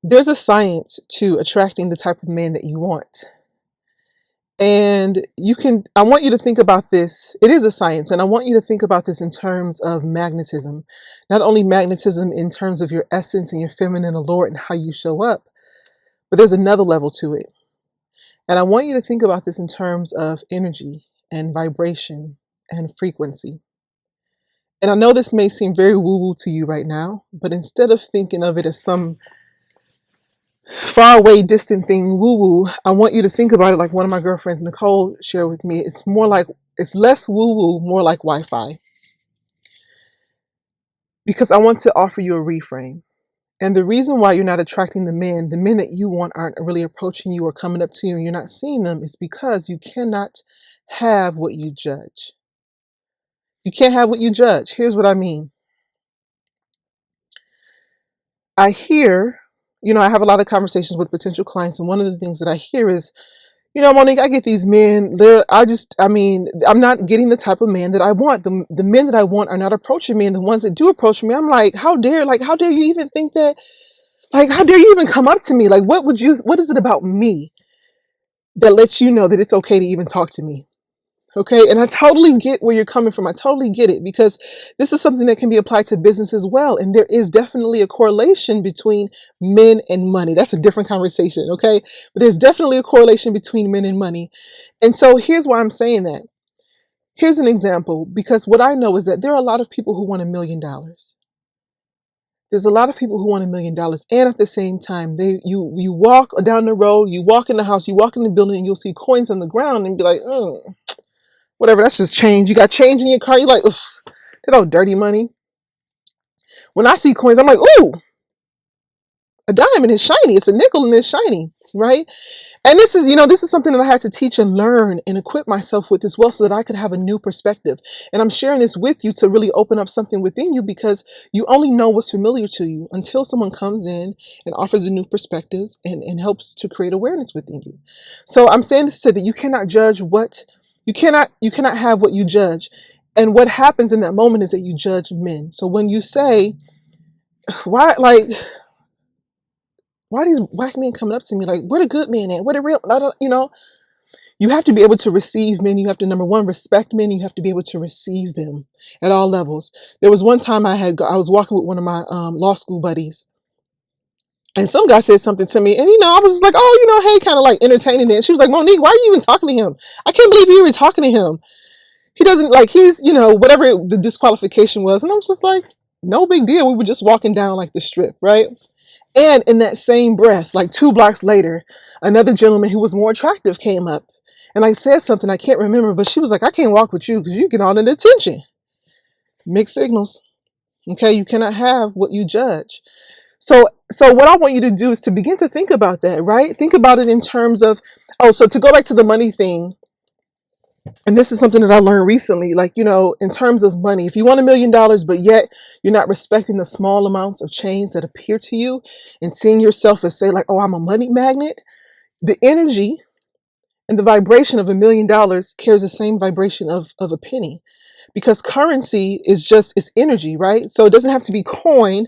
There's a science to attracting the type of man that you want. And I want you to think about this. It is a science, and I want you to think about this in terms of magnetism. Not only magnetism in terms of your essence and your feminine allure and how you show up, but there's another level to it. And I want you to think about this in terms of energy and vibration and frequency. And I know this may seem very woo-woo to you right now, but instead of thinking of it as some far away, distant thing, woo-woo, I want you to think about it like one of my girlfriends, Nicole, shared with me. It's less woo-woo, more like Wi-Fi. Because I want to offer you a reframe. And the reason why you're not attracting the men that you want aren't really approaching you or coming up to you and you're not seeing them, is because you cannot have what you judge. You can't have what you judge. Here's what I mean. I hear, I have a lot of conversations with potential clients, and one of the things that I hear is, Monique, I get these men, I'm not getting the type of man that I want. The men that I want are not approaching me, and the ones that do approach me, I'm like, how dare you even think that, how dare you even come up to me? What is it about me that lets you know that it's okay to even talk to me? Okay. And I totally get where you're coming from. I totally get it, because this is something that can be applied to business as well. And there is definitely a correlation between men and money. That's a different conversation. Okay. But there's definitely a correlation between men and money. And so here's why I'm saying that. Here's an example, because what I know is that there are a lot of people who want $1 million. There's a lot of people who want $1 million. And at the same time, you walk down the road, you walk in the house, you walk in the building, and you'll see coins on the ground and be like, oh, whatever, that's just change. You got change in your car. You're like, that old dirty money. When I see coins, I'm like, ooh, a diamond is shiny. It's a nickel and it's shiny, right? And this is something that I had to teach and learn and equip myself with as well, so that I could have a new perspective. And I'm sharing this with you to really open up something within you, because you only know what's familiar to you until someone comes in and offers a new perspectives and helps to create awareness within you. So I'm saying this to say that you cannot judge you cannot have what you judge. And what happens in that moment is that you judge men. So when you say, why these whack men coming up to me? Where the good men at? Where the real, you have to be able to receive men. You have to, number one, respect men. You have to be able to receive them at all levels. There was one time I was walking with one of my law school buddies, and some guy said something to me, and I was just like, oh, hey, kind of entertaining it. And she was like, Monique, why are you even talking to him? I can't believe you were talking to him. He doesn't he's, whatever the disqualification was. And I was just like, no big deal. We were just walking down the strip, right? And in that same breath, 2 blocks later, another gentleman who was more attractive came up. And I said something, I can't remember, but she was like, I can't walk with you because you get all the attention. Mixed signals. Okay, you cannot have what you judge. So what I want you to do is to begin to think about that, right? Think about it in terms of, so to go back to the money thing, and this is something that I learned recently, in terms of money, if you want $1 million, but yet you're not respecting the small amounts of change that appear to you and seeing yourself as, say, oh, I'm a money magnet, the energy and the vibration of $1 million carries the same vibration of a penny, because currency is it's energy, right? So it doesn't have to be coin.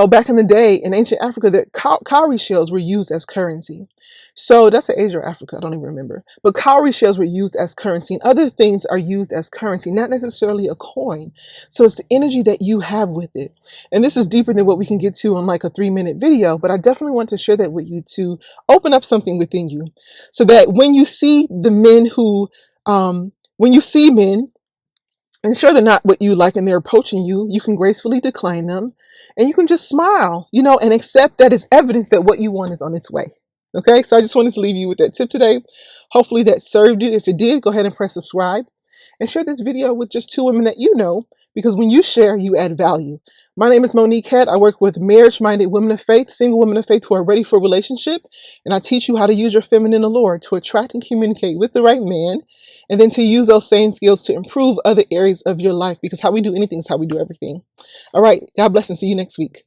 Back in the day in ancient Africa, that cowrie shells were used as currency. So that's in Asia or Africa, I don't even remember. But cowrie shells were used as currency, and other things are used as currency, not necessarily a coin. So it's the energy that you have with it. And this is deeper than what we can get to on a 3-minute video, but I definitely want to share that with you to open up something within you, so that when you see the men when you see men, and sure they're not what you like and they're approaching you, you can gracefully decline them, and you can just smile, and accept that as evidence that what you want is on its way. Okay, so I just wanted to leave you with that tip today. Hopefully that served you. If it did, go ahead and press subscribe and share this video with just 2 women that you know, because when you share, you add value. My name is Monique Head. I work with marriage-minded women of faith, single women of faith who are ready for a relationship, and I teach you how to use your feminine allure to attract and communicate with the right man, and then to use those same skills to improve other areas of your life, because how we do anything is how we do everything. All right, God bless and see you next week.